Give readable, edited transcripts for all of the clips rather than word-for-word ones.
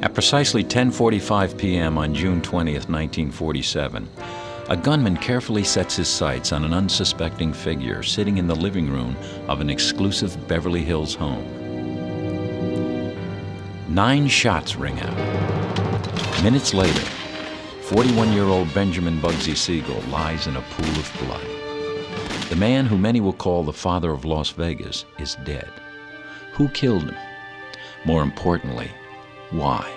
At precisely 10:45 p.m. on June 20th, 1947, a gunman carefully sets his sights on an unsuspecting figure sitting in the living room of an exclusive Beverly Hills home. 9 shots ring out. Minutes later, 41-year-old Benjamin Bugsy Siegel lies in a pool of blood. The man who many will call the father of Las Vegas is dead. Who killed him? More importantly, why?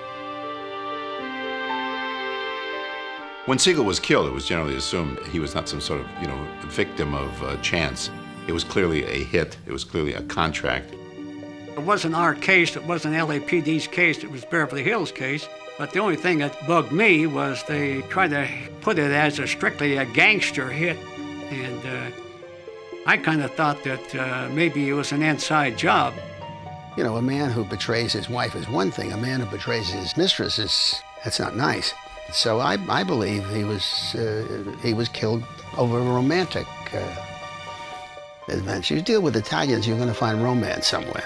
When Siegel was killed, it was generally assumed he was not some sort of, victim of chance. It was clearly a hit. It was clearly a contract. It wasn't our case. It wasn't LAPD's case. It was Beverly Hills' case. But the only thing that bugged me was they tried to put it as strictly a gangster hit. And I kind of thought that maybe it was an inside job. You know, a man who betrays his wife is one thing. A man who betrays his mistress that's not nice. So I believe he was killed over a romantic adventure. You deal with Italians, you're going to find romance somewhere.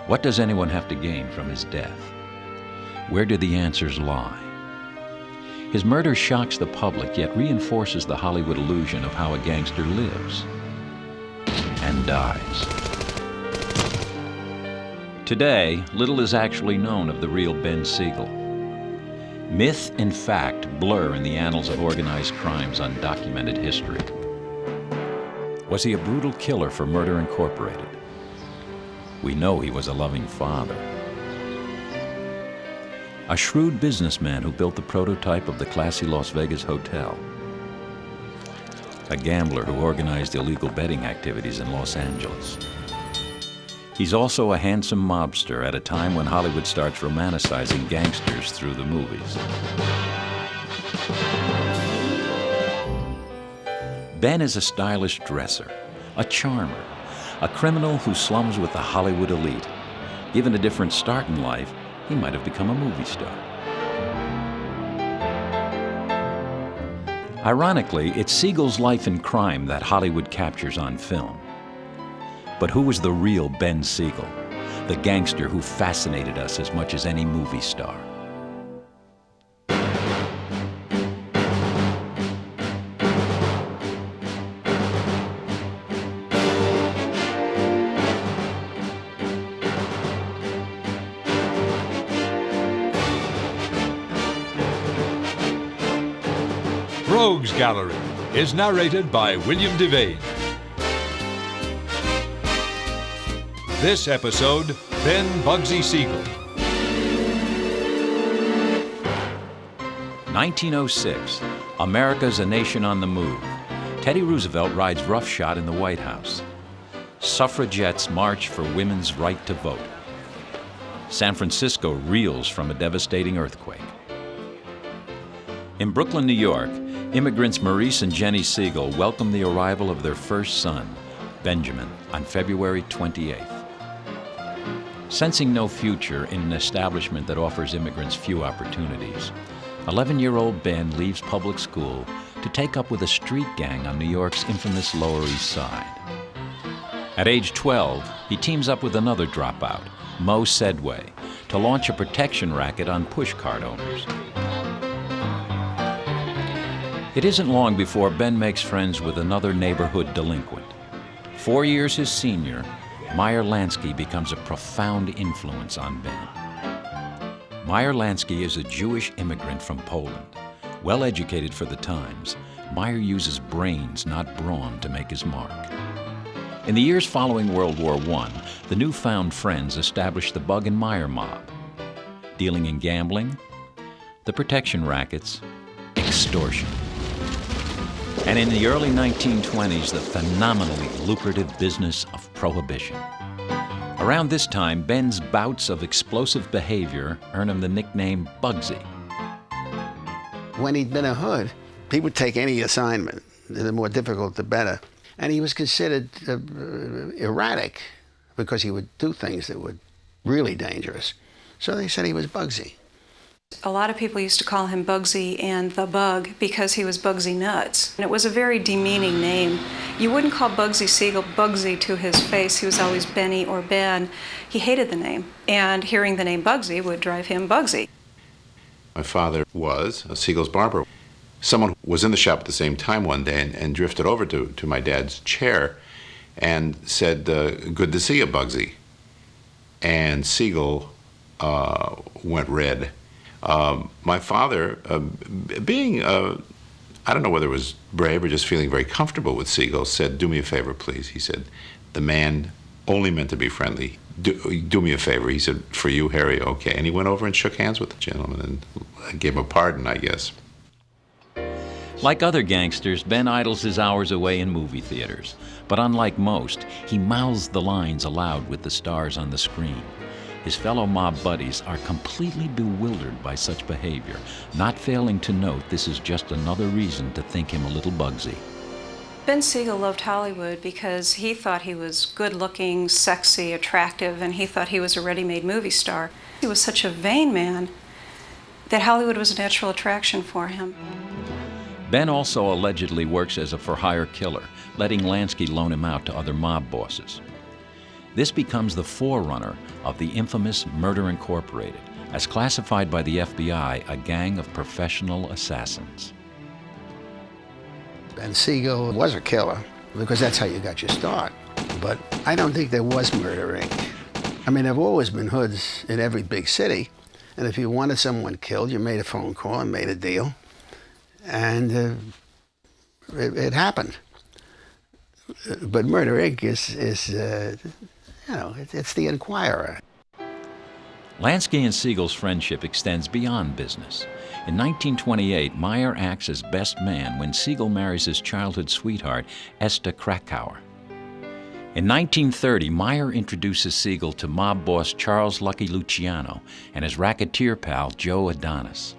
What does anyone have to gain from his death? Where do the answers lie? His murder shocks the public, yet reinforces the Hollywood illusion of how a gangster lives and dies. Today, little is actually known of the real Ben Siegel. Myth and fact blur in the annals of organized crime's undocumented history. Was he a brutal killer for Murder Incorporated? We know he was a loving father. A shrewd businessman who built the prototype of the classy Las Vegas hotel. A gambler who organized illegal betting activities in Los Angeles. He's also a handsome mobster at a time when Hollywood starts romanticizing gangsters through the movies. Ben is a stylish dresser, a charmer, a criminal who slums with the Hollywood elite. Given a different start in life, he might have become a movie star. Ironically, it's Siegel's life and crime that Hollywood captures on film. But who was the real Ben Siegel, the gangster who fascinated us as much as any movie star? Rogues Gallery is narrated by William Devane. This episode, Ben Bugsy Siegel. 1906, America's a nation on the move. Teddy Roosevelt rides roughshod in the White House. Suffragettes march for women's right to vote. San Francisco reels from a devastating earthquake. In Brooklyn, New York, immigrants Maurice and Jenny Siegel welcome the arrival of their first son, Benjamin, on February 28th. Sensing no future in an establishment that offers immigrants few opportunities, 11-year-old Ben leaves public school to take up with a street gang on New York's infamous Lower East Side. At age 12, he teams up with another dropout, Mo Sedway, to launch a protection racket on pushcart owners. It isn't long before Ben makes friends with another neighborhood delinquent. 4 years his senior, Meyer Lansky becomes a profound influence on Ben. Meyer Lansky is a Jewish immigrant from Poland. Well educated for the times, Meyer uses brains, not brawn, to make his mark. In the years following World War I, the newfound friends established the Bug and Meyer mob, dealing in gambling, the protection rackets, extortion. And in the early 1920s, the phenomenally lucrative business of prohibition. Around this time, Ben's bouts of explosive behavior earn him the nickname Bugsy. When he'd been a hood, he would take any assignment. The more difficult, the better. And he was considered erratic because he would do things that were really dangerous. So they said he was Bugsy. A lot of people used to call him Bugsy and the Bug because he was Bugsy Nuts. And it was a very demeaning name. You wouldn't call Bugsy Siegel Bugsy to his face. He was always Benny or Ben. He hated the name, and hearing the name Bugsy would drive him Bugsy. My father was a Siegel's barber. Someone was in the shop at the same time one day and drifted over to my dad's chair and said, "Good to see you, Bugsy." And Siegel went red. My father, being, I don't know whether it was brave or just feeling very comfortable with Siegel, said, "Do me a favor, please." He said, "The man only meant to be friendly. Do me a favor." He said, "For you, Harry, okay." And he went over and shook hands with the gentleman and gave him a pardon, I guess. Like other gangsters, Ben idles his hours away in movie theaters. But unlike most, he mouths the lines aloud with the stars on the screen. His fellow mob buddies are completely bewildered by such behavior, not failing to note this is just another reason to think him a little Bugsy. Ben Siegel loved Hollywood because he thought he was good-looking, sexy, attractive, and he thought he was a ready-made movie star. He was such a vain man that Hollywood was a natural attraction for him. Ben also allegedly works as a for-hire killer, letting Lansky loan him out to other mob bosses. This becomes the forerunner of the infamous Murder Incorporated, as classified by the FBI, a gang of professional assassins. Ben Siegel was a killer because that's how you got your start. But I don't think there was Murder Inc. I mean, there have always been hoods in every big city, and if you wanted someone killed, you made a phone call and made a deal, and it happened. But Murder Inc. is it's the Inquirer. Lansky and Siegel's friendship extends beyond business. In 1928, Meyer acts as best man when Siegel marries his childhood sweetheart, Esther Krakauer. In 1930, Meyer introduces Siegel to mob boss Charles Lucky Luciano and his racketeer pal, Joe Adonis.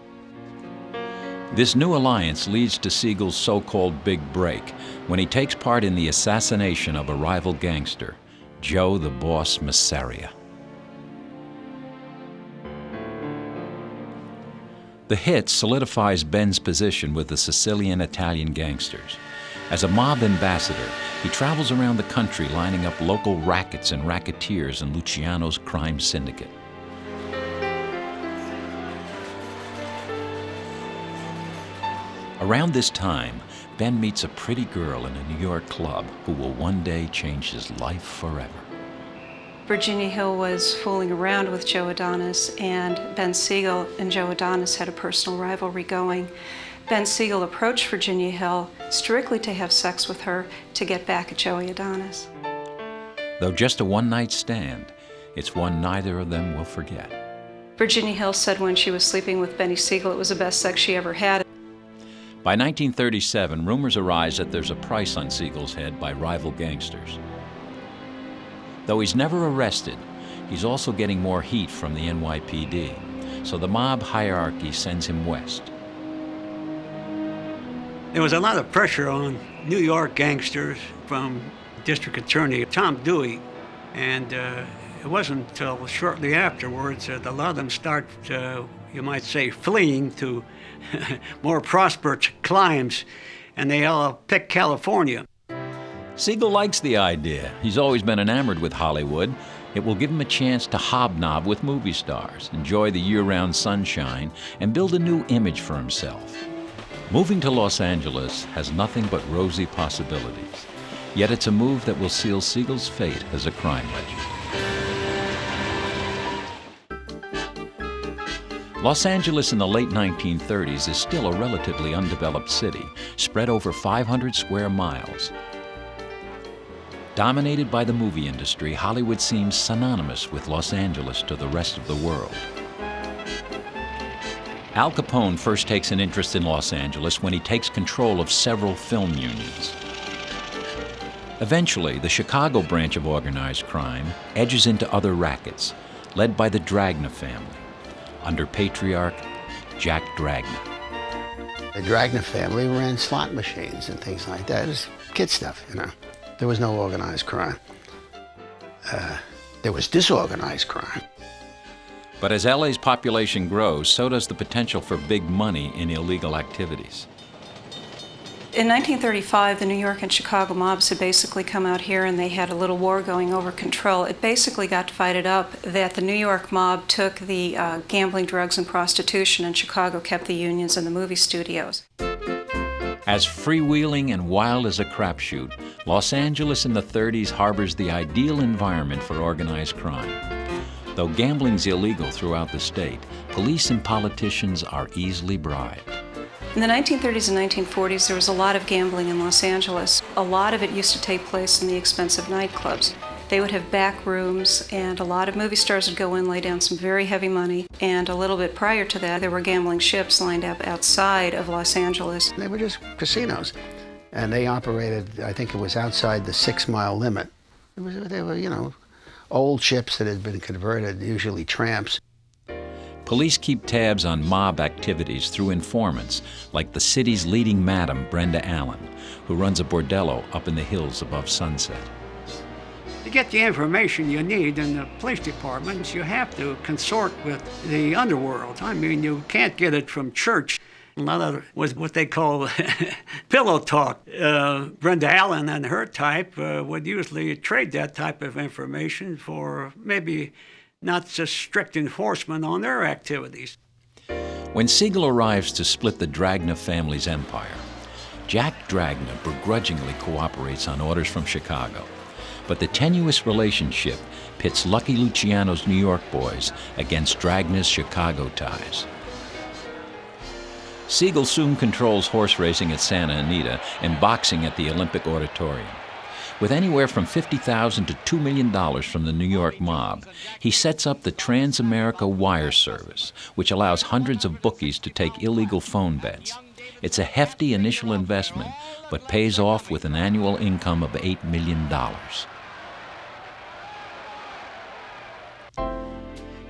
This new alliance leads to Siegel's so-called big break when he takes part in the assassination of a rival gangster, Joe the Boss Masseria. The hit solidifies Ben's position with the Sicilian Italian gangsters. As a mob ambassador, he travels around the country lining up local rackets and racketeers in Luciano's crime syndicate. Around this time, Ben meets a pretty girl in a New York club who will one day change his life forever. Virginia Hill was fooling around with Joe Adonis, and Ben Siegel and Joe Adonis had a personal rivalry going. Ben Siegel approached Virginia Hill strictly to have sex with her to get back at Joey Adonis. Though just a one-night stand, it's one neither of them will forget. Virginia Hill said when she was sleeping with Benny Siegel it was the best sex she ever had. By 1937, rumors arise that there's a price on Siegel's head by rival gangsters. Though he's never arrested, he's also getting more heat from the NYPD, so the mob hierarchy sends him west. There was a lot of pressure on New York gangsters from District Attorney Tom Dewey, and it wasn't until shortly afterwards that a lot of them start, you might say, fleeing to more prosperous climes, and they all picked California. Siegel likes the idea. He's always been enamored with Hollywood. It will give him a chance to hobnob with movie stars, enjoy the year-round sunshine, and build a new image for himself. Moving to Los Angeles has nothing but rosy possibilities. Yet it's a move that will seal Siegel's fate as a crime legend. Los Angeles in the late 1930s is still a relatively undeveloped city, spread over 500 square miles. Dominated by the movie industry, Hollywood seems synonymous with Los Angeles to the rest of the world. Al Capone first takes an interest in Los Angeles when he takes control of several film unions. Eventually, the Chicago branch of organized crime edges into other rackets, led by the Dragna family, under patriarch Jack Dragna. The Dragna family ran slot machines and things like that. It was kid stuff, you know. There was no organized crime. There was disorganized crime. But as LA's population grows, so does the potential for big money in illegal activities. In 1935, the New York and Chicago mobs had basically come out here and they had a little war going over control. It basically got divided up that the New York mob took the gambling, drugs, and prostitution, and Chicago kept the unions and the movie studios. As freewheeling and wild as a crapshoot, Los Angeles in the 30s harbors the ideal environment for organized crime. Though gambling's illegal throughout the state, police and politicians are easily bribed. In the 1930s and 1940s, there was a lot of gambling in Los Angeles. A lot of it used to take place in the expensive nightclubs. They would have back rooms, and a lot of movie stars would go in, lay down some very heavy money. And a little bit prior to that, there were gambling ships lined up outside of Los Angeles. They were just casinos, and they operated, I think it was outside the 6-mile limit. They were, you know, old ships that had been converted, usually tramps. Police keep tabs on mob activities through informants, like the city's leading madam, Brenda Allen, who runs a bordello up in the hills above Sunset. To get the information you need in the police departments, you have to consort with the underworld. I mean, you can't get it from church. A lot of it was what they call pillow talk. Brenda Allen and her type would usually trade that type of information for maybe not just strict enforcement on their activities. When Siegel arrives to split the Dragna family's empire, Jack Dragna begrudgingly cooperates on orders from Chicago. But the tenuous relationship pits Lucky Luciano's New York boys against Dragna's Chicago ties. Siegel soon controls horse racing at Santa Anita and boxing at the Olympic Auditorium. With anywhere from $50,000 to $2 million from the New York mob, he sets up the Trans-America Wire Service, which allows hundreds of bookies to take illegal phone bets. It's a hefty initial investment, but pays off with an annual income of $8 million.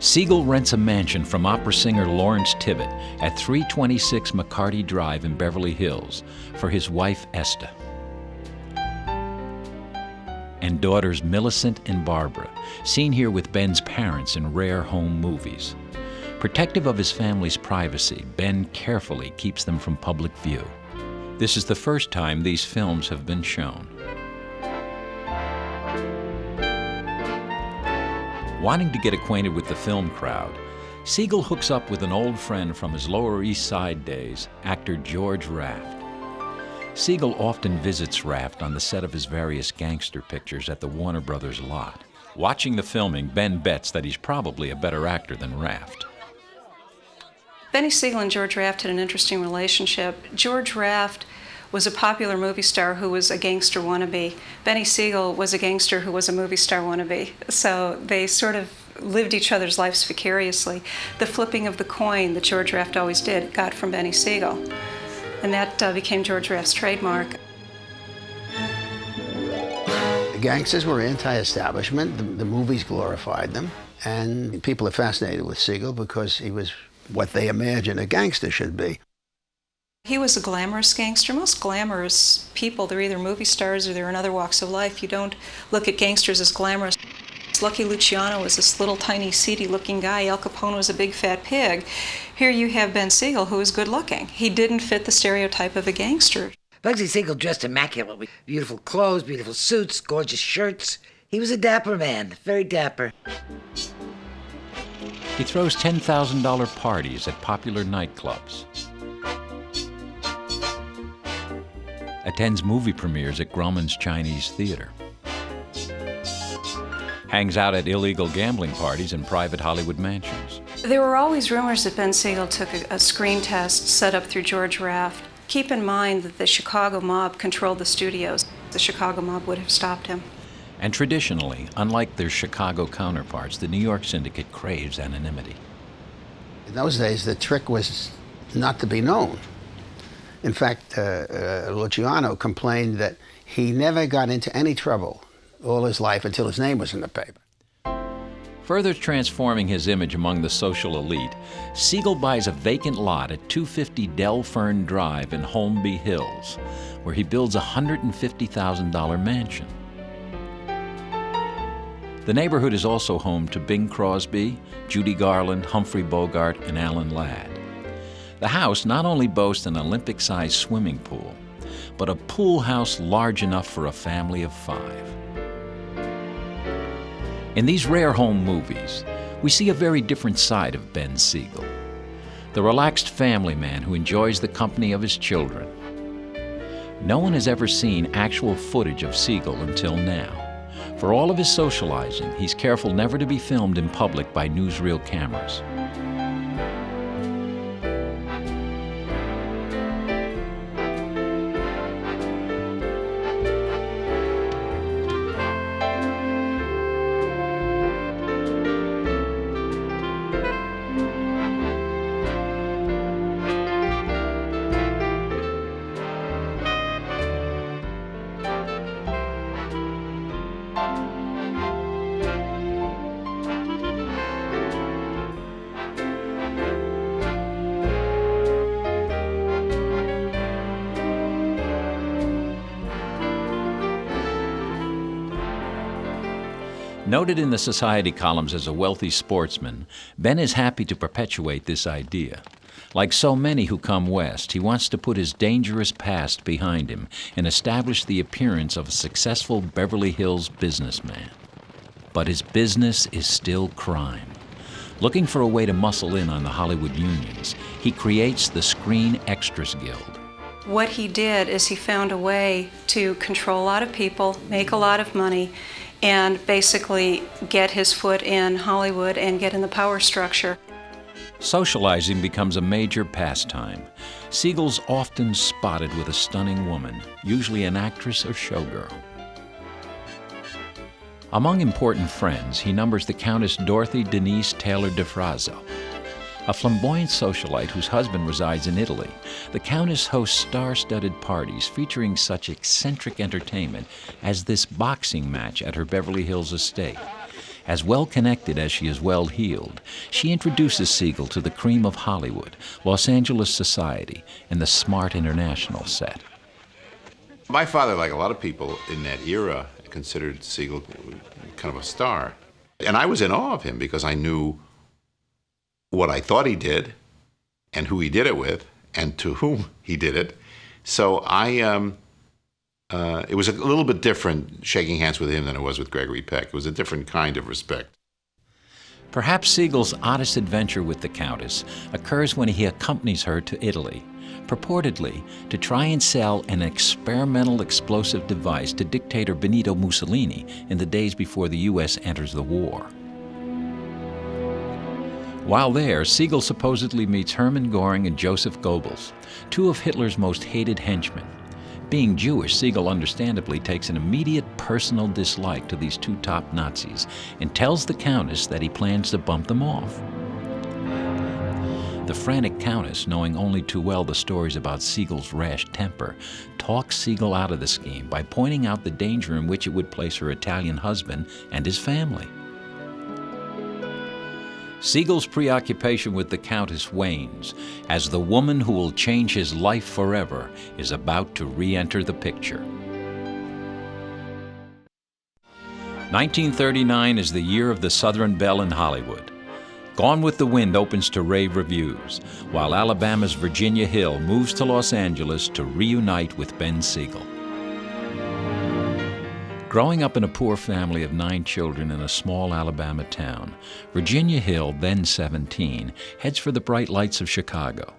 Siegel rents a mansion from opera singer Lawrence Tibbett at 326 McCarty Drive in Beverly Hills for his wife Esther and daughters Millicent and Barbara, seen here with Ben's parents in rare home movies. Protective of his family's privacy, Ben carefully keeps them from public view. This is the first time these films have been shown. Wanting to get acquainted with the film crowd, Siegel hooks up with an old friend from his Lower East Side days, actor George Raft. Siegel often visits Raft on the set of his various gangster pictures at the Warner Brothers lot. Watching the filming, Ben bets that he's probably a better actor than Raft. Benny Siegel and George Raft had an interesting relationship. George Raft was a popular movie star who was a gangster wannabe. Benny Siegel was a gangster who was a movie star wannabe. So they sort of lived each other's lives vicariously. The flipping of the coin that George Raft always did got from Benny Siegel. And that became George Raft's trademark. The gangsters were anti-establishment. The movies glorified them. And people are fascinated with Siegel because he was what they imagine a gangster should be. He was a glamorous gangster. Most glamorous people, they're either movie stars or they're in other walks of life. You don't look at gangsters as glamorous. Lucky Luciano was this little tiny seedy looking guy. Al Capone was a big fat pig. Here you have Ben Siegel, who is good looking. He didn't fit the stereotype of a gangster. Bugsy Siegel dressed immaculately. Beautiful clothes, beautiful suits, gorgeous shirts. He was a dapper man, very dapper. He throws $10,000 parties at popular nightclubs, attends movie premieres at Grauman's Chinese Theater, hangs out at illegal gambling parties in private Hollywood mansions. There were always rumors that Ben Siegel took a screen test set up through George Raft. Keep in mind that the Chicago mob controlled the studios. The Chicago mob would have stopped him. And traditionally, unlike their Chicago counterparts, the New York syndicate craves anonymity. In those days, the trick was not to be known. In fact, Luciano complained that he never got into any trouble all his life until his name was in the paper. Further transforming his image among the social elite, Siegel buys a vacant lot at 250 Del Fern Drive in Holmby Hills, where he builds a $150,000 mansion. The neighborhood is also home to Bing Crosby, Judy Garland, Humphrey Bogart, and Alan Ladd. The house not only boasts an Olympic-sized swimming pool, but a pool house large enough for a family of 5. In these rare home movies, we see a very different side of Ben Siegel, the relaxed family man who enjoys the company of his children. No one has ever seen actual footage of Siegel until now. For all of his socializing, he's careful never to be filmed in public by newsreel cameras. Noted in the society columns as a wealthy sportsman, Ben is happy to perpetuate this idea. Like so many who come west, he wants to put his dangerous past behind him and establish the appearance of a successful Beverly Hills businessman. But his business is still crime. Looking for a way to muscle in on the Hollywood unions, he creates the Screen Extras Guild. What he did is he found a way to control a lot of people, make a lot of money, and basically get his foot in Hollywood and get in the power structure. Socializing becomes a major pastime. Siegel's often spotted with a stunning woman, usually an actress or showgirl. Among important friends, he numbers the Countess Dorothy Denise Taylor de Frazzo. A flamboyant socialite whose husband resides in Italy, the Countess hosts star-studded parties featuring such eccentric entertainment as this boxing match at her Beverly Hills estate. As well-connected as she is well-heeled, she introduces Siegel to the cream of Hollywood, Los Angeles society, and the smart international set. My father, like a lot of people in that era, considered Siegel kind of a star. And I was in awe of him because I knew what I thought he did and who he did it with and to whom he did it. So it was a little bit different shaking hands with him than it was with Gregory Peck. It was a different kind of respect. Perhaps Siegel's oddest adventure with the Countess occurs when he accompanies her to Italy, purportedly to try and sell an experimental explosive device to dictator Benito Mussolini in the days before the U.S. enters the war. While there, Siegel supposedly meets Hermann Göring and Joseph Goebbels, 2 of Hitler's most hated henchmen. Being Jewish, Siegel understandably takes an immediate personal dislike to these 2 top Nazis and tells the Countess that he plans to bump them off. The frantic Countess, knowing only too well the stories about Siegel's rash temper, talks Siegel out of the scheme by pointing out the danger in which it would place her Italian husband and his family. Siegel's preoccupation with the Countess wanes as the woman who will change his life forever is about to re-enter the picture. 1939 is the year of the Southern Belle in Hollywood. Gone with the Wind opens to rave reviews, while Alabama's Virginia Hill moves to Los Angeles to reunite with Ben Siegel. Growing up in a poor family of 9 children in a small Alabama town, Virginia Hill, then 17, heads for the bright lights of Chicago.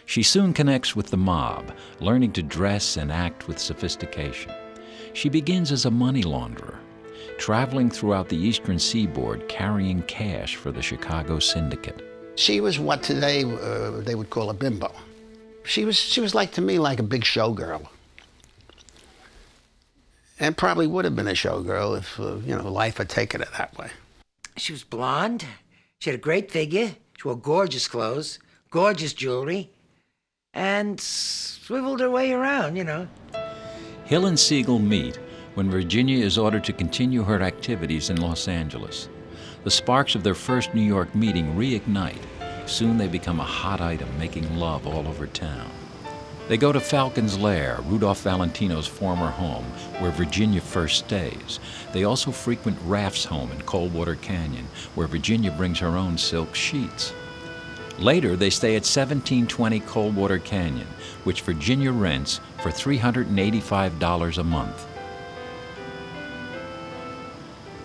She soon connects with the mob, learning to dress and act with sophistication. She begins as a money launderer, traveling throughout the eastern seaboard carrying cash for the Chicago syndicate. She was what today they would call a bimbo. She was like, to me, like a big showgirl. And probably would have been a showgirl if, life had taken it that way. She was blonde. She had a great figure. She wore gorgeous clothes, gorgeous jewelry, and swiveled her way around, Hill and Siegel meet when Virginia is ordered to continue her activities in Los Angeles. The sparks of their first New York meeting reignite. Soon they become a hot item, making love all over town. They go to Falcon's Lair, Rudolph Valentino's former home, where Virginia first stays. They also frequent Raff's home in Coldwater Canyon, where Virginia brings her own silk sheets. Later, they stay at 1720 Coldwater Canyon, which Virginia rents for $385 a month.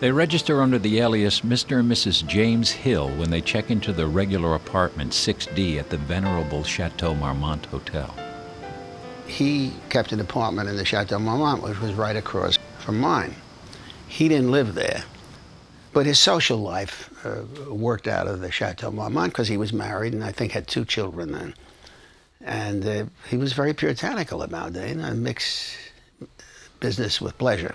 They register under the alias Mr. and Mrs. James Hill when they check into the regular apartment 6D at the venerable Chateau Marmont Hotel. He kept an apartment in the Chateau Marmont, which was right across from mine. He didn't live there, but his social life worked out of the Chateau Marmont because he was married and I think had 2 children then. And he was very puritanical about it, mix business with pleasure.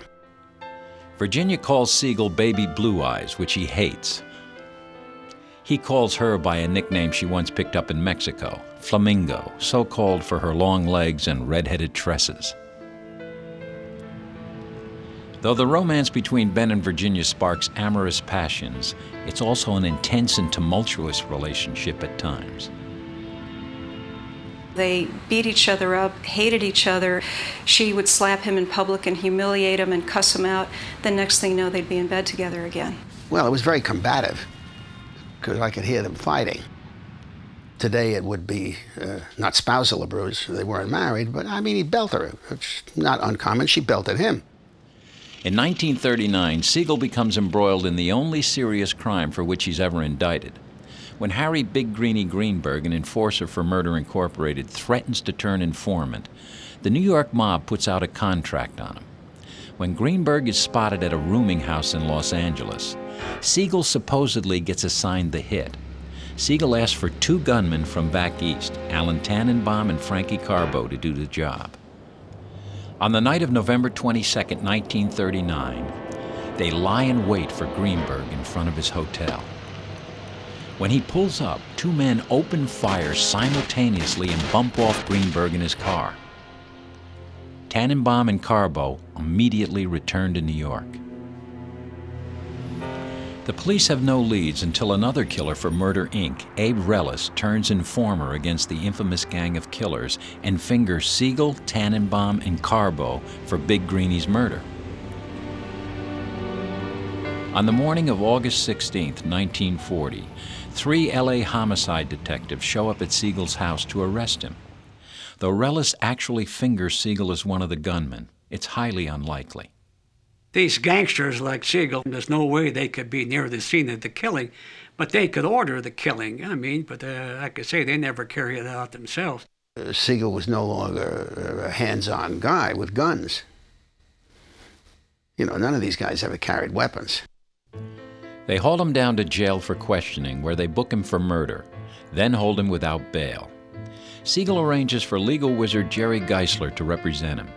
Virginia calls Siegel Baby Blue Eyes, which he hates. He calls her by a nickname she once picked up in Mexico, Flamingo, so called for her long legs and red-headed tresses. Though the romance between Ben and Virginia sparks amorous passions, it's also an intense and tumultuous relationship at times. They beat each other up, hated each other. She would slap him in public and humiliate him and cuss him out. The next thing you know, they'd be in bed together again. Well, it was very combative because I could hear them fighting. Today it would be not spousal abuse, they weren't married, but I mean, he belted her. It's not uncommon, she belted him. In 1939, Siegel becomes embroiled in the only serious crime for which he's ever indicted. When Harry Big Greenie Greenberg, an enforcer for Murder Incorporated, threatens to turn informant, the New York mob puts out a contract on him. When Greenberg is spotted at a rooming house in Los Angeles, Siegel supposedly gets assigned the hit. Siegel asks for 2 gunmen from back east, Alan Tannenbaum and Frankie Carbo, to do the job. On the night of November 22, 1939, they lie in wait for Greenberg in front of his hotel. When he pulls up, 2 men open fire simultaneously and bump off Greenberg in his car. Tannenbaum and Carbo immediately return to New York. The police have no leads until another killer for Murder, Inc., Abe Rellis, turns informer against the infamous gang of killers and fingers Siegel, Tannenbaum, and Carbo for Big Greenie's murder. On the morning of August 16, 1940, 3 L.A. homicide detectives show up at Siegel's house to arrest him. Though Rellis actually fingers Siegel as one of the gunmen, it's highly unlikely. These gangsters like Siegel, there's no way they could be near the scene of the killing, but they could order the killing. But like I say, they never carry it out themselves. Siegel was no longer a hands-on guy with guns. None of these guys ever carried weapons. They haul him down to jail for questioning, where they book him for murder, then hold him without bail. Siegel arranges for legal wizard Jerry Geisler to represent him.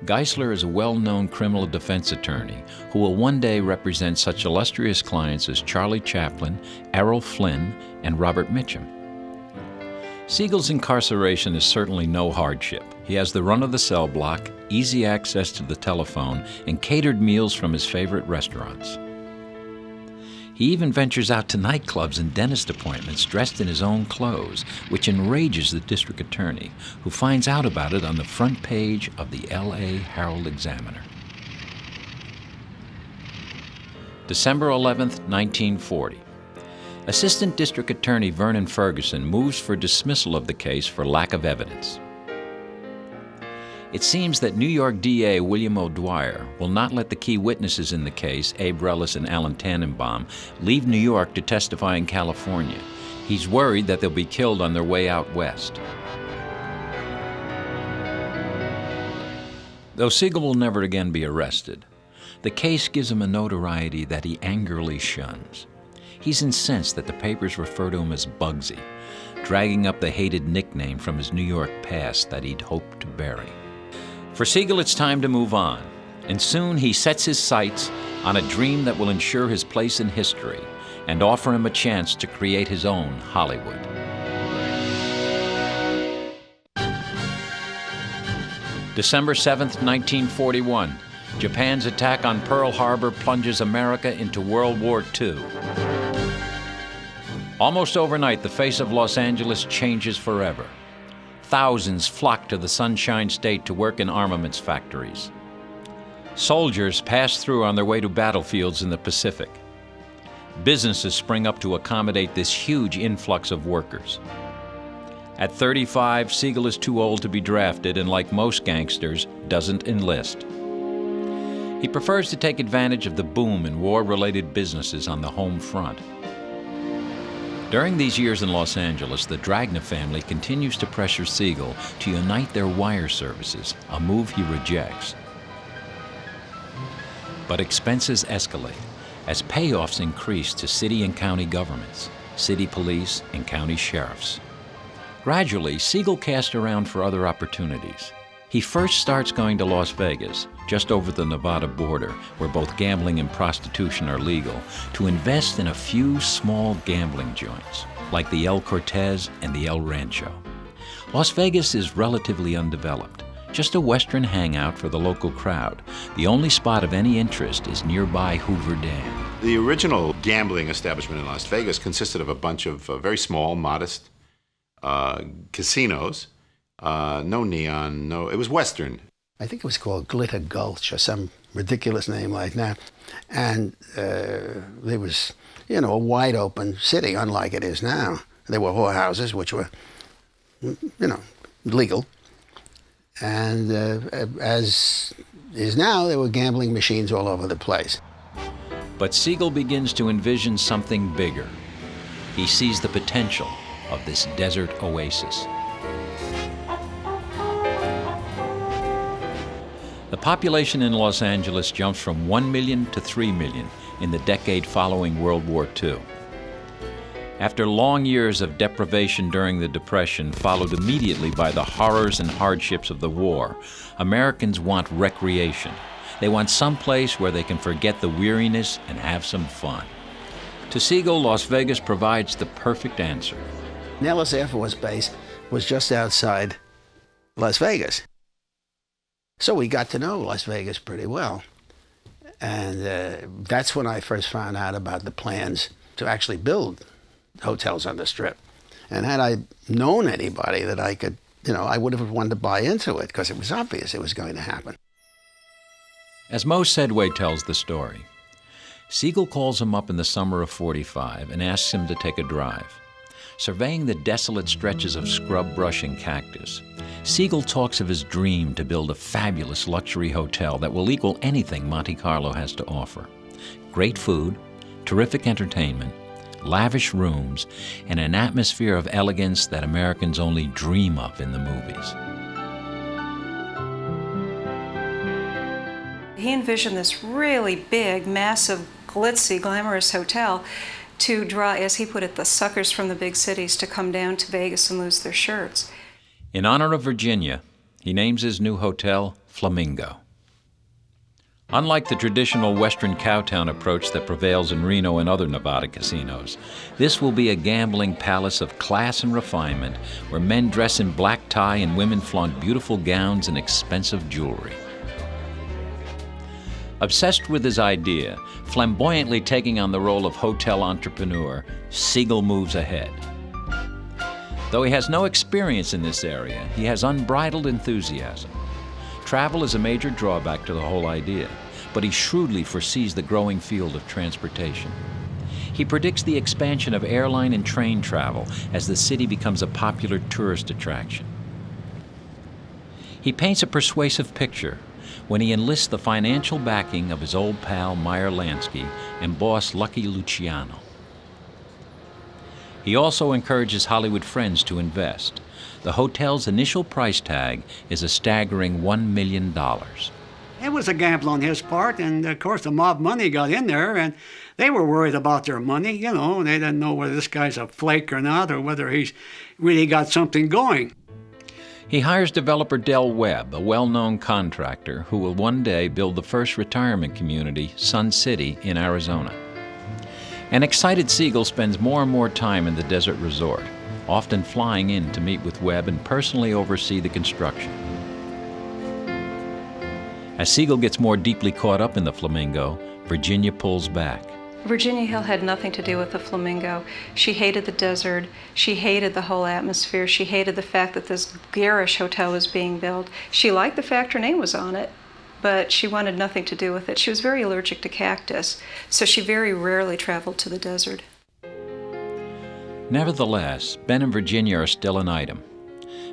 Geisler is a well-known criminal defense attorney who will one day represent such illustrious clients as Charlie Chaplin, Errol Flynn, and Robert Mitchum. Siegel's incarceration is certainly no hardship. He has the run of the cell block, easy access to the telephone, and catered meals from his favorite restaurants. He even ventures out to nightclubs and dentist appointments dressed in his own clothes, which enrages the district attorney, who finds out about it on the front page of the L.A. Herald-Examiner. December 11, 1940. Assistant District Attorney Vernon Ferguson moves for dismissal of the case for lack of evidence. It seems that New York DA William O'Dwyer will not let the key witnesses in the case, Abe Rellis and Alan Tannenbaum, leave New York to testify in California. He's worried that they'll be killed on their way out west. Though Siegel will never again be arrested, the case gives him a notoriety that he angrily shuns. He's incensed that the papers refer to him as Bugsy, dragging up the hated nickname from his New York past that he'd hoped to bury. For Siegel, it's time to move on, and soon he sets his sights on a dream that will ensure his place in history and offer him a chance to create his own Hollywood. December 7th, 1941. Japan's attack on Pearl Harbor plunges America into World War II. Almost overnight, the face of Los Angeles changes forever. thousands flock to the Sunshine State to work in armaments factories. Soldiers pass through on their way to battlefields in the Pacific. Businesses spring up to accommodate this huge influx of workers. At 35, Siegel is too old to be drafted and, like most gangsters, doesn't enlist. He prefers to take advantage of the boom in war-related businesses on the home front. During these years in Los Angeles, the Dragna family continues to pressure Siegel to unite their wire services, a move he rejects. But expenses escalate as payoffs increase to city and county governments, city police, and county sheriffs. Gradually, Siegel cast around for other opportunities. He first starts going to Las Vegas, just over the Nevada border, where both gambling and prostitution are legal, to invest in a few small gambling joints, like the El Cortez and the El Rancho. Las Vegas is relatively undeveloped, just a Western hangout for the local crowd. The only spot of any interest is nearby Hoover Dam. The original gambling establishment in Las Vegas consisted of a bunch of very small, modest casinos. No neon, it was Western. I think it was called Glitter Gulch or some ridiculous name like that. And there was, a wide open city, unlike it is now. There were whorehouses, which were, legal. And as is now, there were gambling machines all over the place. But Siegel begins to envision something bigger. He sees the potential of this desert oasis. The population in Los Angeles jumps from 1 million to 3 million in the decade following World War II. After long years of deprivation during the Depression, followed immediately by the horrors and hardships of the war, Americans want recreation. They want some place where they can forget the weariness and have some fun. To Siegel, Las Vegas provides the perfect answer. Nellis Air Force Base was just outside Las Vegas. So we got to know Las Vegas pretty well. And that's when I first found out about the plans to actually build hotels on the Strip. And had I known anybody that I could, I would have wanted to buy into it because it was obvious it was going to happen. As Mo Sedway tells the story, Siegel calls him up in the summer of '45 and asks him to take a drive. Surveying the desolate stretches of scrub brush and cactus, Siegel talks of his dream to build a fabulous luxury hotel that will equal anything Monte Carlo has to offer. Great food, terrific entertainment, lavish rooms, and an atmosphere of elegance that Americans only dream of in the movies. He envisioned this really big, massive, glitzy, glamorous hotel to draw, as he put it, the suckers from the big cities to come down to Vegas and lose their shirts. In honor of Virginia, he names his new hotel Flamingo. Unlike the traditional Western cowtown approach that prevails in Reno and other Nevada casinos, this will be a gambling palace of class and refinement where men dress in black tie and women flaunt beautiful gowns and expensive jewelry. Obsessed with his idea, flamboyantly taking on the role of hotel entrepreneur, Siegel moves ahead. Though he has no experience in this area, he has unbridled enthusiasm. Travel is a major drawback to the whole idea, but he shrewdly foresees the growing field of transportation. He predicts the expansion of airline and train travel as the city becomes a popular tourist attraction. He paints a persuasive picture when he enlists the financial backing of his old pal Meyer and boss Lucky Luciano. He also encourages Hollywood friends to invest. The hotel's initial price tag is a staggering $1 million. It was a gamble on his part, and of course the mob money got in there, and they were worried about their money, they didn't know whether this guy's a flake or not, or whether he's really got something going. He hires developer Del Webb, a well-known contractor who will one day build the first retirement community, Sun City, in Arizona. An excited Siegel spends more and more time in the desert resort, often flying in to meet with Webb and personally oversee the construction. As Siegel gets more deeply caught up in the Flamingo, Virginia pulls back. Virginia Hill had nothing to do with the Flamingo. She hated the desert. She hated the whole atmosphere. She hated the fact that this garish hotel was being built. She liked the fact her name was on it, but she wanted nothing to do with it. She was very allergic to cactus, so she very rarely traveled to the desert. Nevertheless, Ben and Virginia are still an item.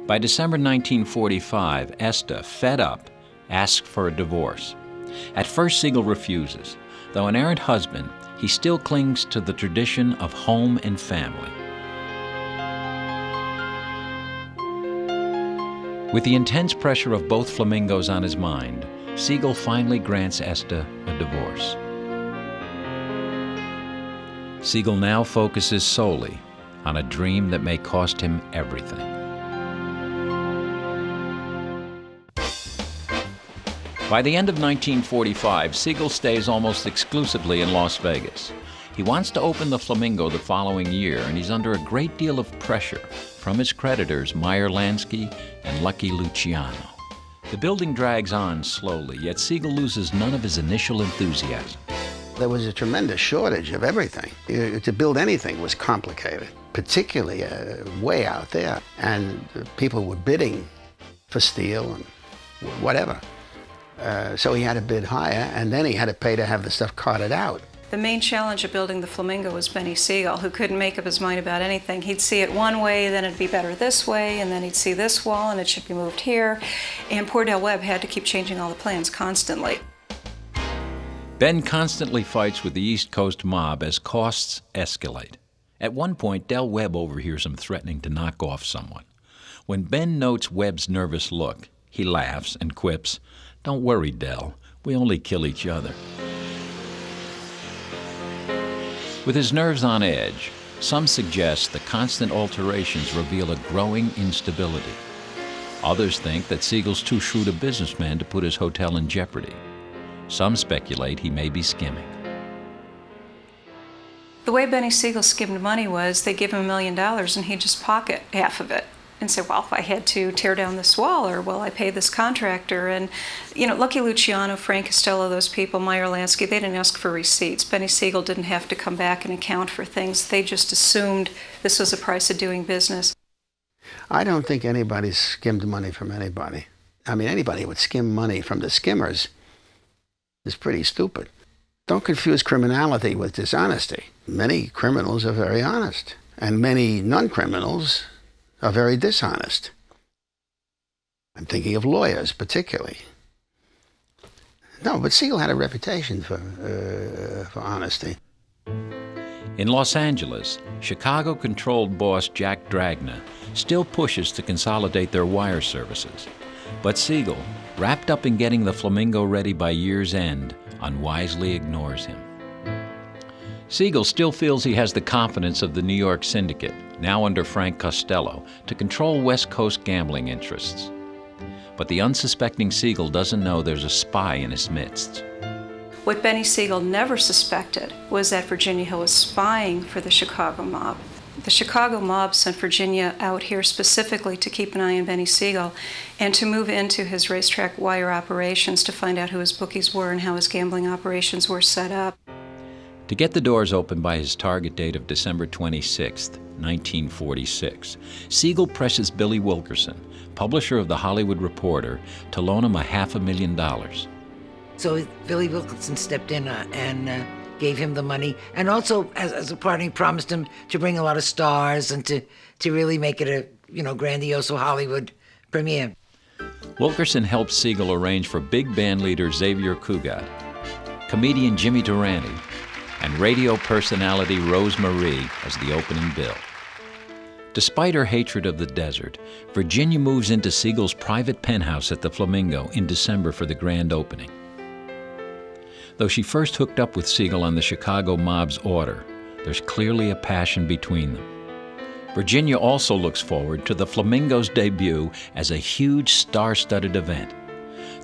By December 1945, Esther, fed up, asks for a divorce. At first, Siegel refuses. Though an errant husband, he still clings to the tradition of home and family. With the intense pressure of both Flamingos on his mind, Siegel finally grants Esther a divorce. Siegel now focuses solely on a dream that may cost him everything. By the end of 1945, Siegel stays almost exclusively in Las Vegas. He wants to open the Flamingo the following year, and he's under a great deal of pressure from his creditors, Meyer and Lucky Luciano. The building drags on slowly, yet Siegel loses none of his initial enthusiasm. There was a tremendous shortage of everything. To build anything was complicated, particularly way out there. And people were bidding for steel and whatever. So he had to bid higher, and then he had to pay to have the stuff carted out. The main challenge of building the Flamingo was Benny Siegel, who couldn't make up his mind about anything. He'd see it one way, then it'd be better this way, and then he'd see this wall, and it should be moved here. And poor Del Webb had to keep changing all the plans constantly. Ben constantly fights with the East Coast mob as costs escalate. At one point, Del Webb overhears him threatening to knock off someone. When Ben notes Webb's nervous look, he laughs and quips, "Don't worry, Del. We only kill each other." With his nerves on edge, some suggest the constant alterations reveal a growing instability. Others think that Siegel's too shrewd a businessman to put his hotel in jeopardy. Some speculate he may be skimming. The way Benny Siegel skimmed money was they'd give him $1 million and he'd just pocket half of it and say, well, I had to tear down this wall, or, well, I paid this contractor. And, Lucky Luciano, Frank Costello, those people, Meyer, they didn't ask for receipts. Benny Siegel didn't have to come back and account for things. They just assumed this was the price of doing business. I don't think anybody skimmed money from anybody. I mean, anybody who would skim money from the skimmers is pretty stupid. Don't confuse criminality with dishonesty. Many criminals are very honest, and many non-criminals are very dishonest. I'm thinking of lawyers particularly. No, but Siegel had a reputation for honesty. In Los Angeles, Chicago-controlled boss Jack Dragna still pushes to consolidate their wire services. But Siegel, wrapped up in getting the Flamingo ready by year's end, unwisely ignores him. Siegel still feels he has the confidence of the New York syndicate, now under Frank Costello, to control West Coast gambling interests. But the unsuspecting Siegel doesn't know there's a spy in his midst. What Benny Siegel never suspected was that Virginia Hill was spying for the Chicago mob. The Chicago mob sent Virginia out here specifically to keep an eye on Benny Siegel and to move into his racetrack wire operations to find out who his bookies were and how his gambling operations were set up. To get the doors open by his target date of December 26, 1946, Siegel presses Billy Wilkerson, publisher of The Hollywood Reporter, to loan him $500,000. So Billy Wilkerson stepped in and gave him the money, and also as a part, he promised him to bring a lot of stars and to really make it a grandiose Hollywood premiere. Wilkerson helped Siegel arrange for big band leader Xavier Cugat, comedian Jimmy Durante, and radio personality Rose Marie as the opening bill. Despite her hatred of the desert, Virginia moves into Siegel's private penthouse at the Flamingo in December for the grand opening. Though she first hooked up with Siegel on the Chicago mob's order, there's clearly a passion between them. Virginia also looks forward to the Flamingo's debut as a huge star-studded event.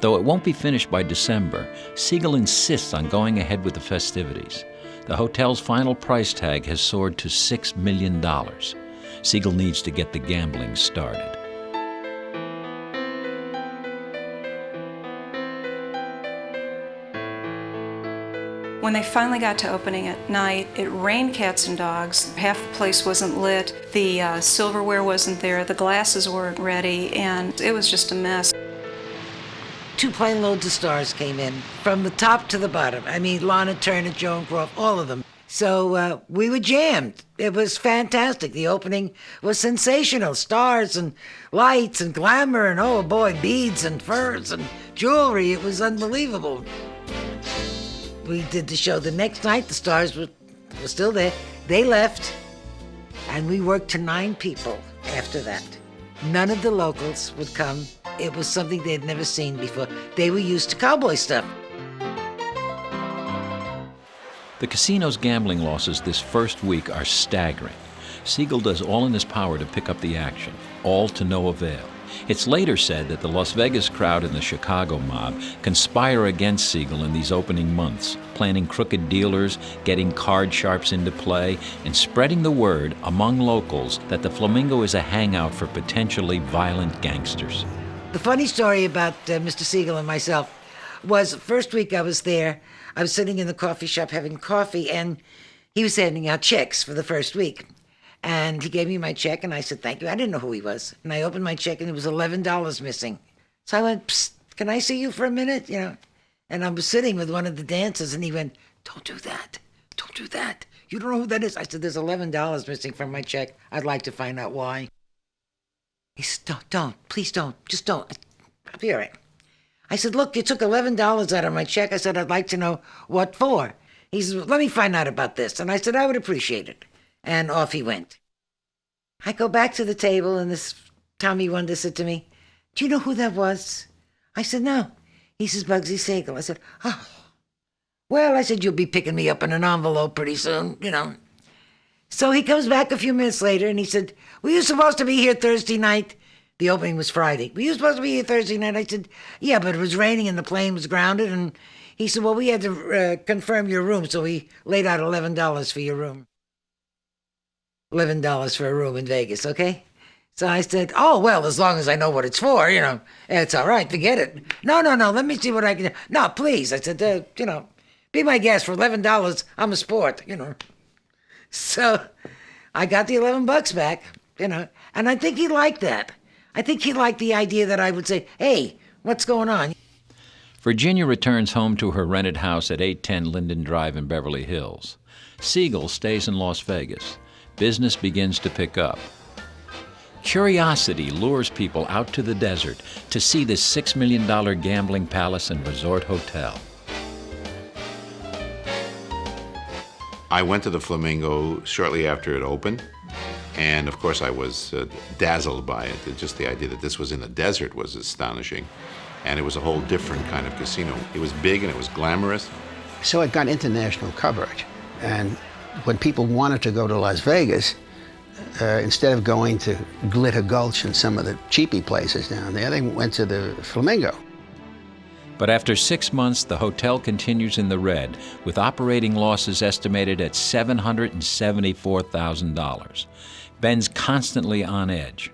Though it won't be finished by December, Siegel insists on going ahead with the festivities. The hotel's final price tag has soared to $6 million. Siegel needs to get the gambling started. When they finally got to opening at night, it rained cats and dogs. Half the place wasn't lit, the silverware wasn't there, the glasses weren't ready, and it was just a mess. 2 plane loads of stars came in, from the top to the bottom. I mean, Lana Turner, Joan Croft, all of them. So we were jammed. It was fantastic. The opening was sensational. Stars and lights and glamour and, oh boy, beads and furs and jewelry. It was unbelievable. We did the show the next night. The stars were still there. They left, and we worked to 9 people after that. None of the locals would come. It was something they'd never seen before. They were used to cowboy stuff. The casino's gambling losses this first week are staggering. Siegel does all in his power to pick up the action, all to no avail. It's later said that the Las Vegas crowd and the Chicago mob conspire against Siegel in these opening months, planning crooked dealers, getting card sharps into play, and spreading the word among locals that the Flamingo is a hangout for potentially violent gangsters. The funny story about Mr. Siegel and myself was first week I was there, I was sitting in the coffee shop having coffee, and he was handing out checks for the first week. And he gave me my check, and I said, thank you. I didn't know who he was. And I opened my check, and there was $11 missing. So I went, psst, can I see you for a minute? You know. And I was sitting with one of the dancers, and he went, don't do that. Don't do that. You don't know who that is. I said, there's $11 missing from my check. I'd like to find out why. He said, don't, please don't. Just don't. I'll be all right. I said, look, you took $11 out of my check. I said, I'd like to know what for. He said, let me find out about this. And I said, I would appreciate it. And off he went. I go back to the table, and this Tommy Wonder said to me, do you know who that was? I said, no. He says, Bugsy Siegel. I said, oh. Well, I said, you'll be picking me up in an envelope pretty soon, you know. So he comes back a few minutes later, and he said, were you supposed to be here Thursday night? The opening was Friday. Were you supposed to be here Thursday night? I said, yeah, but it was raining and the plane was grounded. And he said, well, we had to confirm your room, so we laid out $11 for your room. $11 for a room in Vegas, okay? So I said, oh, well, as long as I know what it's for, you know, it's all right, forget it. No, let me see what I can do. No, please. I said, you know, be my guest for $11. I'm a sport, you know. So I got the $11 back, you know, and I think he liked that. I think he liked the idea that I would say, hey, what's going on? Virginia returns home to her rented house at 810 Linden Drive in Beverly Hills. Siegel stays in Las Vegas. Business begins to pick up. Curiosity lures people out to the desert to see this $6 million gambling palace and resort hotel. I went to the Flamingo shortly after it opened. And of course I was dazzled by it. Just the idea that this was in the desert was astonishing. And it was a whole different kind of casino. It was big and it was glamorous. So it got international coverage. And when people wanted to go to Las Vegas, instead of going to Glitter Gulch and some of the cheapy places down there, they went to the Flamingo. But after 6 months, the hotel continues in the red, with operating losses estimated at $774,000. Ben's constantly on edge.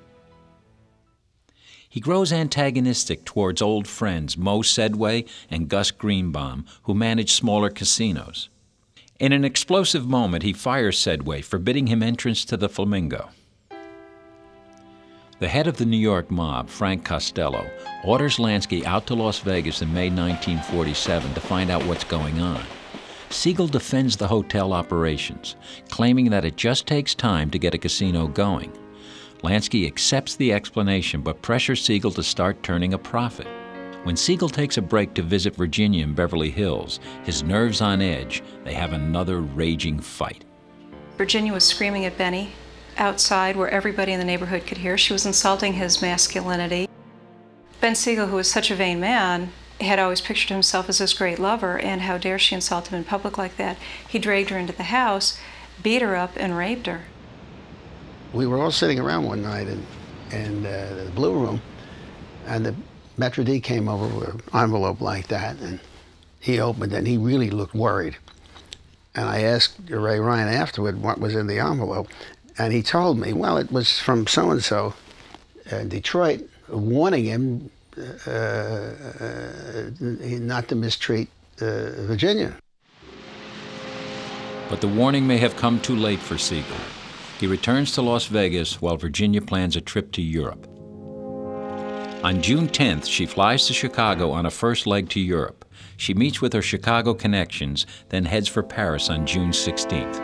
He grows antagonistic towards old friends Mo Sedway and Gus Greenbaum, who manage smaller casinos. In an explosive moment, he fires Sedway, forbidding him entrance to the Flamingo. The head of the New York mob, Frank Costello, orders Lansky out to Las Vegas in May 1947 to find out what's going on. Siegel defends the hotel operations, claiming that it just takes time to get a casino going. Lansky accepts the explanation but pressures Siegel to start turning a profit. When Siegel takes a break to visit Virginia in Beverly Hills, his nerves on edge, they have another raging fight. Virginia was screaming at Benny outside where everybody in the neighborhood could hear. She was insulting his masculinity. Ben Siegel, who was such a vain man, had always pictured himself as this great lover, and how dare she insult him in public like that. He dragged her into the house, beat her up, and raped her. We were all sitting around one night in the Blue Room, and the Metro D came over with an envelope like that, and he opened it, and he really looked worried. And I asked Ray Ryan afterward what was in the envelope, and he told me, well, it was from so-and-so in Detroit, warning him not to mistreat Virginia. But the warning may have come too late for Siegel. He returns to Las Vegas while Virginia plans a trip to Europe. On June 10th, she flies to Chicago on a first leg to Europe. She meets with her Chicago connections, then heads for Paris on June 16th.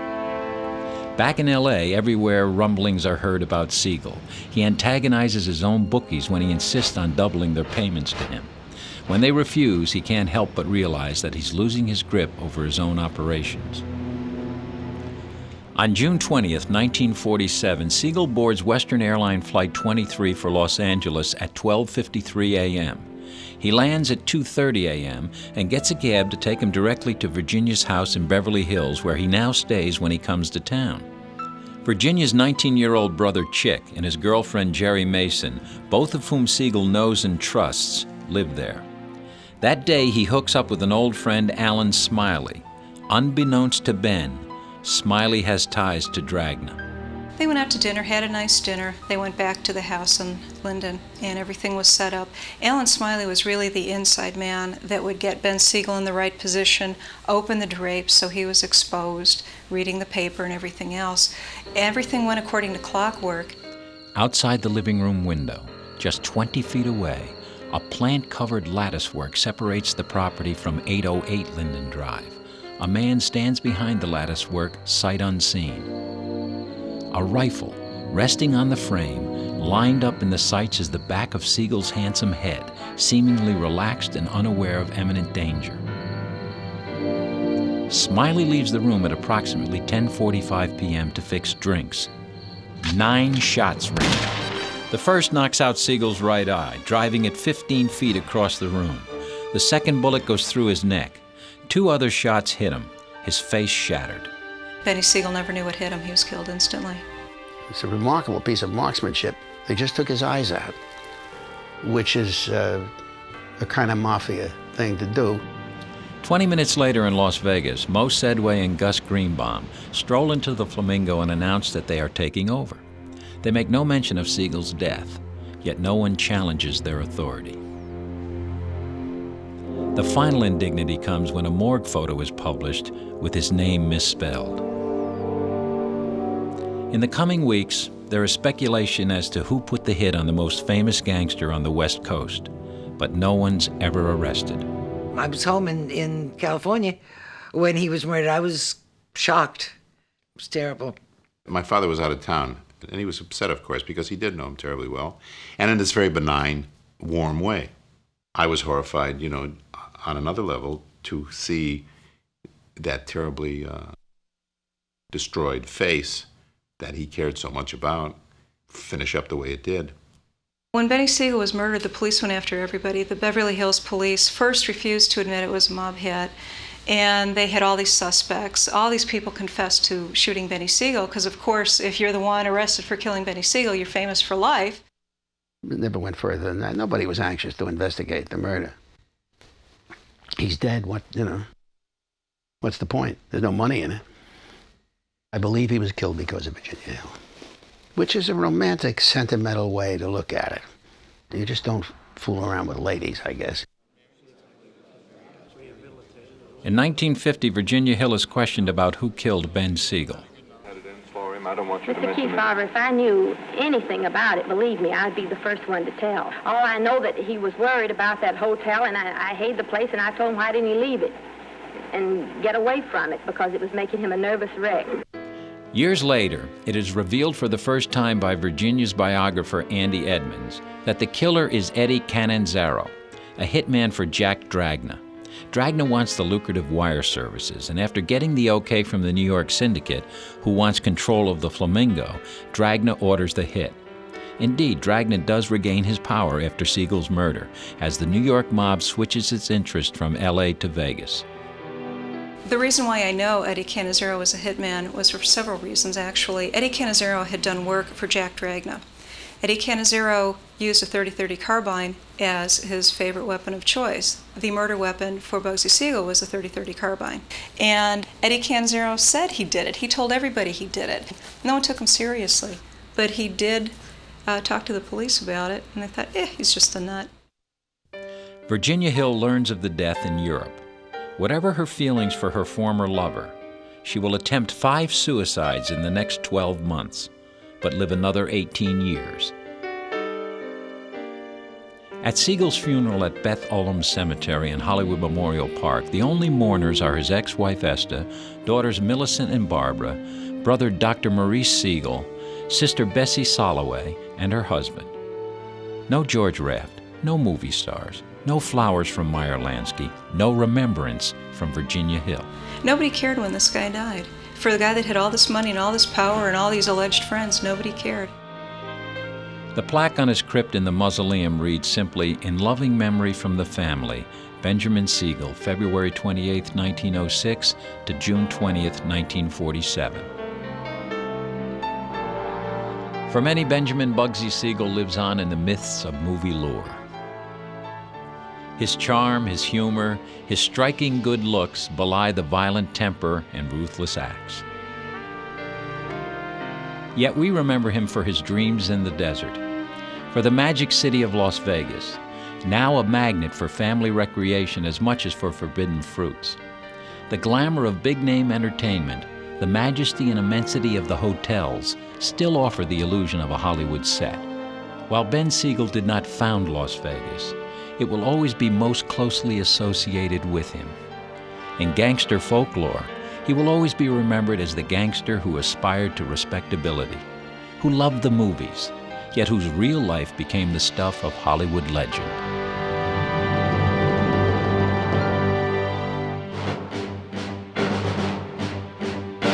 Back in L.A., everywhere rumblings are heard about Siegel. He antagonizes his own bookies when he insists on doubling their payments to him. When they refuse, he can't help but realize that he's losing his grip over his own operations. On June 20th, 1947, Siegel boards Western Airline Flight 23 for Los Angeles at 12:53 a.m. He lands at 2:30 a.m. and gets a cab to take him directly to Virginia's house in Beverly Hills, where he now stays when he comes to town. Virginia's 19-year-old brother Chick and his girlfriend Jerry Mason, both of whom Siegel knows and trusts, live there. That day, he hooks up with an old friend, Alan Smiley. Unbeknownst to Ben, Smiley has ties to Dragna. They went out to dinner, had a nice dinner. They went back to the house in Linden, and everything was set up. Alan Smiley was really the inside man that would get Ben Siegel in the right position, open the drapes so he was exposed, reading the paper and everything else. Everything went according to clockwork. Outside the living room window, just 20 feet away, a plant-covered latticework separates the property from 808 Linden Drive. A man stands behind the latticework, sight unseen. A rifle, resting on the frame, lined up in the sights is the back of Siegel's handsome head, seemingly relaxed and unaware of imminent danger. Smiley leaves the room at approximately 10:45 p.m. to fix drinks. 9 shots ring. The first knocks out Siegel's right eye, driving it 15 feet across the room. The second bullet goes through his neck. 2 other shots hit him, his face shattered. Benny Siegel never knew what hit him. He was killed instantly. It's a remarkable piece of marksmanship. They just took his eyes out, which is a kind of mafia thing to do. 20 minutes later in Las Vegas, Mo Sedway and Gus Greenbaum stroll into the Flamingo and announce that they are taking over. They make no mention of Siegel's death, yet no one challenges their authority. The final indignity comes when a morgue photo is published with his name misspelled. In the coming weeks, there is speculation as to who put the hit on the most famous gangster on the West Coast, but no one's ever arrested. I was home in California when he was murdered. I was shocked. It was terrible. My father was out of town, and he was upset, of course, because he did know him terribly well, and in this very benign, warm way. I was horrified, on another level, to see that terribly destroyed face that he cared so much about finish up the way it did. When Benny Siegel was murdered, the police went after everybody. The Beverly Hills police first refused to admit it was a mob hit, and they had all these suspects. All these people confessed to shooting Benny Siegel, because of course, if you're the one arrested for killing Benny Siegel, you're famous for life. It never went further than that. Nobody was anxious to investigate the murder. He's dead. What's the point? There's no money in it. I believe he was killed because of Virginia Hill, which is a romantic, sentimental way to look at it. You just don't fool around with ladies, I guess. In 1950, Virginia Hill is questioned about who killed Ben Siegel. Mr. Kefauver, if I knew anything about it, believe me, I'd be the first one to tell. All I know that he was worried about that hotel, and I hated the place, and I told him, why didn't he leave it and get away from it, because it was making him a nervous wreck. Years later, it is revealed for the first time by Virginia's biographer Andy Edmonds that the killer is Eddie Cananzaro, a hitman for Jack Dragna. Dragna wants the lucrative wire services, and after getting the okay from the New York syndicate, who wants control of the Flamingo, Dragna orders the hit. Indeed, Dragna does regain his power after Siegel's murder, as the New York mob switches its interest from L.A. to Vegas. The reason why I know Eddie Cannizzaro was a hitman was for several reasons, actually. Eddie Cannizzaro had done work for Jack Dragna. Eddie Cannizzaro used a .30-30 carbine as his favorite weapon of choice. The murder weapon for Bugsy Siegel was a .30-30 carbine. And Eddie Cannizzaro said he did it. He told everybody he did it. No one took him seriously. But he did talk to the police about it, and they thought, he's just a nut. Virginia Hill learns of the death in Europe. Whatever her feelings for her former lover, she will attempt 5 suicides in the next 12 months, but live another 18 years. At Siegel's funeral at Beth Ullum Cemetery in Hollywood Memorial Park, the only mourners are his ex-wife Esther, daughters Millicent and Barbara, brother Dr. Maurice Siegel, sister Bessie Soloway, and her husband. No George Raft, no movie stars, no flowers from Meyer Lansky, no remembrance from Virginia Hill. Nobody cared when this guy died. For the guy that had all this money and all this power and all these alleged friends, nobody cared. The plaque on his crypt in the mausoleum reads simply, "In loving memory from the family, Benjamin Siegel, February 28, 1906 to June 20th, 1947. For many, Benjamin Bugsy Siegel lives on in the myths of movie lore. His charm, his humor, his striking good looks belie the violent temper and ruthless acts. Yet we remember him for his dreams in the desert, for the magic city of Las Vegas, now a magnet for family recreation as much as for forbidden fruits, the glamour of big-name entertainment, the majesty and immensity of the hotels still offer the illusion of a Hollywood set. While Ben Siegel did not found Las Vegas, it will always be most closely associated with him. In gangster folklore, he will always be remembered as the gangster who aspired to respectability, who loved the movies, yet whose real life became the stuff of Hollywood legend.